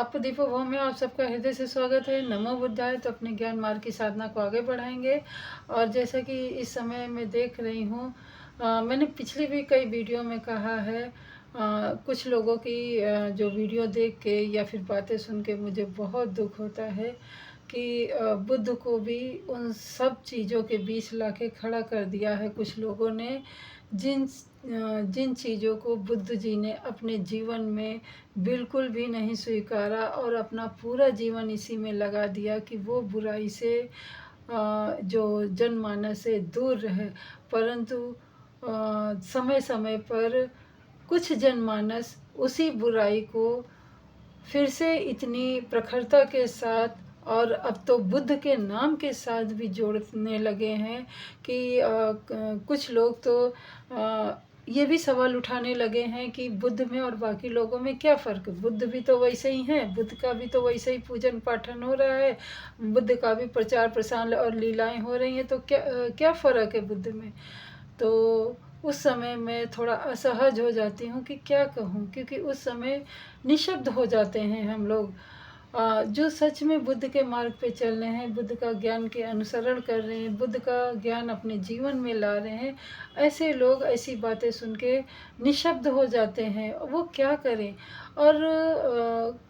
आपको दीपोभव में आप सबका हृदय से स्वागत है। नमो बुद्धाय। तो अपने ज्ञान मार्ग की साधना को आगे बढ़ाएंगे। और जैसा कि इस समय मैं देख रही हूँ, मैंने पिछली भी कई वीडियो में कहा है, कुछ लोगों की जो वीडियो देख के या फिर बातें सुन के मुझे बहुत दुख होता है कि बुद्ध को भी उन सब चीज़ों के बीच लाके खड़ा कर दिया है कुछ लोगों ने, जिन जिन चीज़ों को बुद्ध जी ने अपने जीवन में बिल्कुल भी नहीं स्वीकारा और अपना पूरा जीवन इसी में लगा दिया कि वो बुराई से जो जनमानस से दूर रहे। परंतु समय समय पर कुछ जनमानस उसी बुराई को फिर से इतनी प्रखरता के साथ और अब तो बुद्ध के नाम के साथ भी जोड़ने लगे हैं कि कुछ लोग तो ये भी सवाल उठाने लगे हैं कि बुद्ध में और बाकी लोगों में क्या फ़र्क है। बुद्ध भी तो वैसे ही हैं, बुद्ध का भी तो वैसे ही पूजन पाठन हो रहा है, बुद्ध का भी प्रचार प्रसार और लीलाएं हो रही हैं, तो क्या फ़र्क है बुद्ध में। तो उस समय मैं थोड़ा असहज हो जाती हूँ कि क्या कहूँ, क्योंकि उस समय निशब्द हो जाते हैं हम लोग। जो सच में बुद्ध के मार्ग पे चल रहे हैं, बुद्ध का ज्ञान के अनुसरण कर रहे हैं, बुद्ध का ज्ञान अपने जीवन में ला रहे हैं, ऐसे लोग ऐसी बातें सुन के निशब्द हो जाते हैं। वो क्या करें। और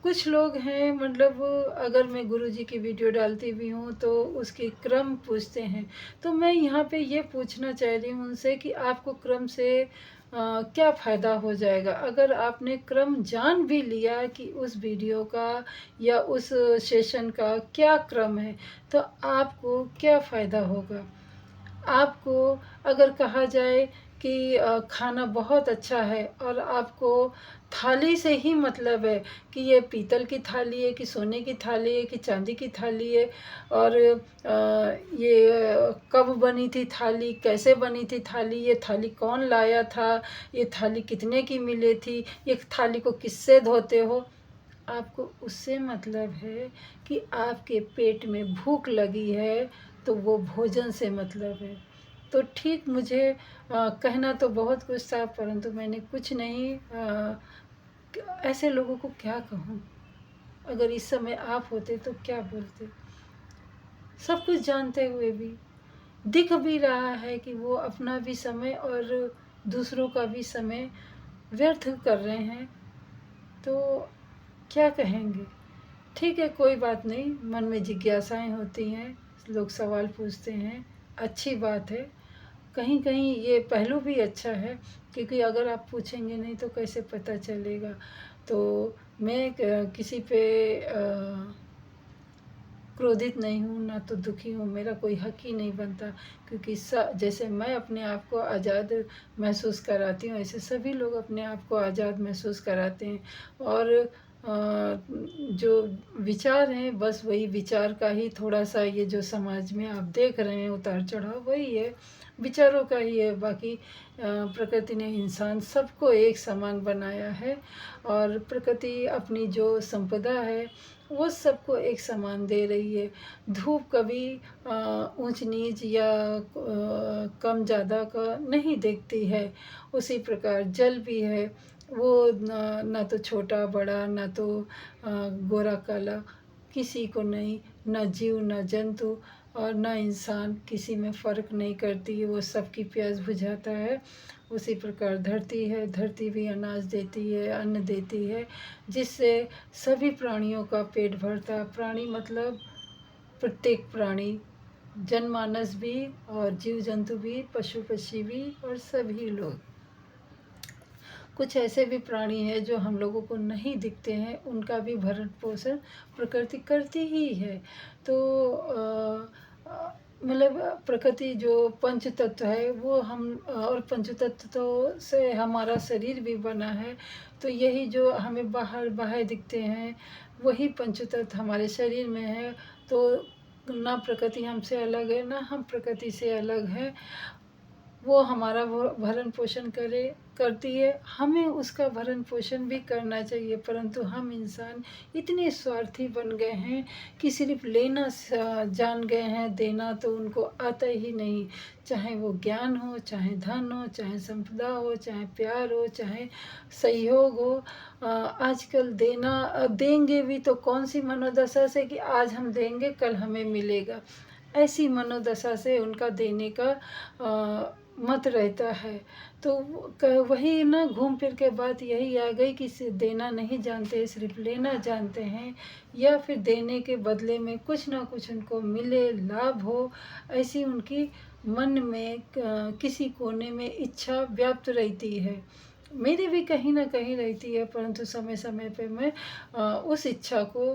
कुछ लोग हैं, मतलब अगर मैं गुरुजी की वीडियो डालती भी हूँ तो उसकी क्रम पूछते हैं। तो मैं यहाँ पे ये पूछना चाह रही हूँ उनसे कि आपको क्रम से क्या फ़ायदा हो जाएगा। अगर आपने क्रम जान भी लिया कि उस वीडियो का या उस सेशन का क्या क्रम है, तो आपको क्या फ़ायदा होगा। आपको अगर कहा जाए कि खाना बहुत अच्छा है और आपको थाली से ही मतलब है कि ये पीतल की थाली है कि सोने की थाली है कि चांदी की थाली है, और ये कब बनी थी थाली, कैसे बनी थी थाली, ये थाली कौन लाया था, ये थाली कितने की मिली थी, ये थाली को किससे धोते हो। आपको उससे मतलब है कि आपके पेट में भूख लगी है, तो वो भोजन से मतलब है। तो ठीक, मुझे कहना तो बहुत कुछ था, परंतु मैंने कुछ नहीं। ऐसे लोगों को क्या कहूँ। अगर इस समय आप होते तो क्या बोलते। सब कुछ जानते हुए भी दिख भी रहा है कि वो अपना भी समय और दूसरों का भी समय व्यर्थ कर रहे हैं, तो क्या कहेंगे। ठीक है, कोई बात नहीं, मन में जिज्ञासाएं होती हैं, लोग सवाल पूछते हैं, अच्छी बात है। कहीं कहीं ये पहलू भी अच्छा है, क्योंकि अगर आप पूछेंगे नहीं तो कैसे पता चलेगा। तो मैं किसी पे क्रोधित नहीं हूँ, ना तो दुखी हूँ, मेरा कोई हक ही नहीं बनता, क्योंकि जैसे मैं अपने आप को आज़ाद महसूस कराती हूँ, ऐसे सभी लोग अपने आप को आज़ाद महसूस कराते हैं। और जो विचार हैं, बस वही विचार का ही थोड़ा सा, ये जो समाज में आप देख रहे हैं उतार चढ़ाव, वही है, विचारों का ही है। बाकी प्रकृति ने इंसान सबको एक समान बनाया है, और प्रकृति अपनी जो संपदा है वो सबको एक समान दे रही है। धूप कभी ऊंच नीच या कम ज़्यादा का नहीं देखती है। उसी प्रकार जल भी है, वो ना तो छोटा बड़ा, ना तो गोरा काला, किसी को नहीं, न जीव न जंतु और न इंसान, किसी में फ़र्क नहीं करती है, वो सबकी प्यास बुझाता है। उसी प्रकार धरती है, धरती भी अनाज देती है, अन्न देती है, जिससे सभी प्राणियों का पेट भरता है। प्राणी मतलब प्रत्येक प्राणी, जनमानस भी और जीव जंतु भी, पशु पक्षी भी, और सभी लोग। कुछ ऐसे भी प्राणी हैं जो हम लोगों को नहीं दिखते हैं, उनका भी भरण पोषण प्रकृति करती ही है। तो मतलब प्रकृति जो पंच तत्व है वो हम, और पंच तत्व तो से हमारा शरीर भी बना है, तो यही जो हमें बाहर बाहर दिखते हैं वही पंच तत्व हमारे शरीर में है। तो ना प्रकृति हमसे अलग है, ना हम प्रकृति से अलग हैं। वो हमारा भरण पोषण करती है, हमें उसका भरण पोषण भी करना चाहिए, परंतु हम इंसान इतने स्वार्थी बन गए हैं कि सिर्फ लेना जान गए हैं, देना तो उनको आता ही नहीं। चाहे वो ज्ञान हो, चाहे धन हो, चाहे संपदा हो, चाहे प्यार हो, चाहे सहयोग हो। आजकल देंगे भी तो कौन सी मनोदशा से कि आज हम देंगे कल हमें मिलेगा, ऐसी मनोदशा से उनका देने का मत रहता है। तो वही ना, घूम फिर के बात यही आ गई कि देना नहीं जानते, सिर्फ लेना जानते हैं, या फिर देने के बदले में कुछ ना कुछ उनको मिले, लाभ हो, ऐसी उनकी मन में किसी कोने में इच्छा व्याप्त रहती है। मेरी भी कहीं ना कहीं रहती है, परंतु समय समय पे मैं उस इच्छा को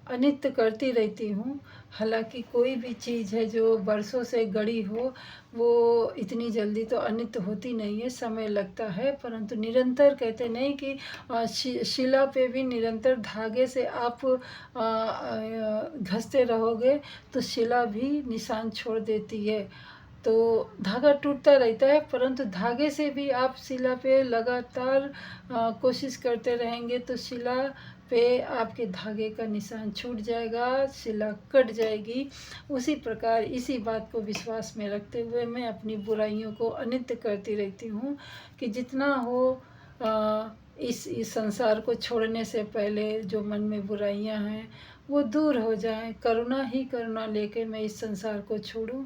अनित्य करती रहती हूँ। हालांकि कोई भी चीज़ है जो बरसों से गड़ी हो, वो इतनी जल्दी तो अनित्य होती नहीं है, समय लगता है। परंतु निरंतर, कहते नहीं कि शिला पे भी निरंतर धागे से आप घसते रहोगे तो शिला भी निशान छोड़ देती है। तो धागा टूटता रहता है, परंतु धागे से भी आप शिला पे लगातार कोशिश करते रहेंगे तो शिला पे आपके धागे का निशान छूट जाएगा, शिला कट जाएगी। उसी प्रकार इसी बात को विश्वास में रखते हुए मैं अपनी बुराइयों को अनित्य करती रहती हूँ कि जितना हो इस संसार को छोड़ने से पहले जो मन में बुराइयां हैं वो दूर हो जाएं, करुणा ही करुणा लेके मैं इस संसार को छोड़ूं।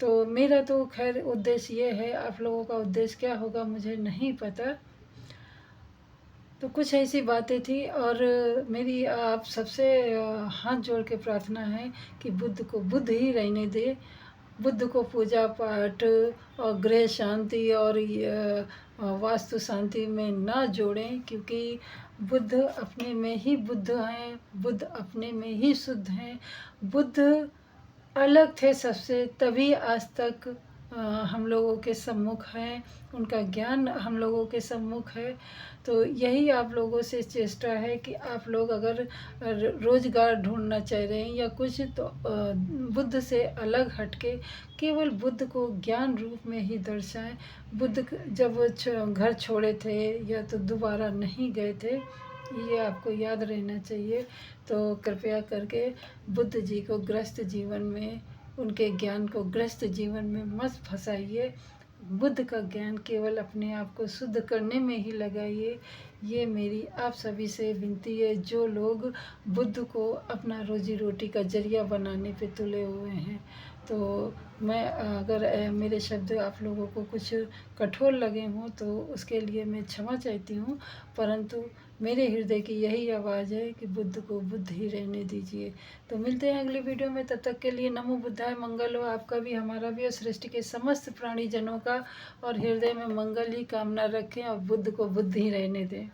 तो मेरा तो खैर उद्देश्य ये है, आप लोगों का उद्देश्य क्या होगा मुझे नहीं पता। तो कुछ ऐसी बातें थी, और मेरी आप सबसे हाथ जोड़ के प्रार्थना है कि बुद्ध को बुद्ध ही रहने दे, बुद्ध को पूजा पाठ और गृह शांति और वास्तु शांति में ना जोड़ें, क्योंकि बुद्ध अपने में ही बुद्ध हैं, बुद्ध अपने में ही शुद्ध हैं। बुद्ध अलग थे सबसे, तभी आज तक हम लोगों के सम्मुख हैं, उनका ज्ञान हम लोगों के सम्मुख है। तो यही आप लोगों से चेष्टा है कि आप लोग अगर रोजगार ढूंढना चाह रहे हैं या कुछ, तो बुद्ध से अलग हटके केवल बुद्ध को ज्ञान रूप में ही दर्शाएं। बुद्ध जब घर छोड़े थे या तो दोबारा नहीं गए थे, ये आपको याद रहना चाहिए। तो कृपया करके बुद्ध जी को ग्रस्त जीवन में, उनके ज्ञान को ग्रस्त जीवन में मत फंसाइए। बुद्ध का ज्ञान केवल अपने आप को शुद्ध करने में ही लगाइए। ये मेरी आप सभी से विनती है जो लोग बुद्ध को अपना रोजी रोटी का जरिया बनाने पे तुले हुए हैं। तो मैं अगर मेरे शब्द आप लोगों को कुछ कठोर लगे हों तो उसके लिए मैं क्षमा चाहती हूँ, परंतु मेरे हृदय की यही आवाज़ है कि बुद्ध को बुद्ध ही रहने दीजिए। तो मिलते हैं अगली वीडियो में, तब तक के लिए नमो बुद्धाय। मंगल हो आपका भी, हमारा भी, और सृष्टि के समस्त प्राणी जनों का, और हृदय में मंगल ही कामना रखें और बुद्ध को बुद्ध ही रहने दें।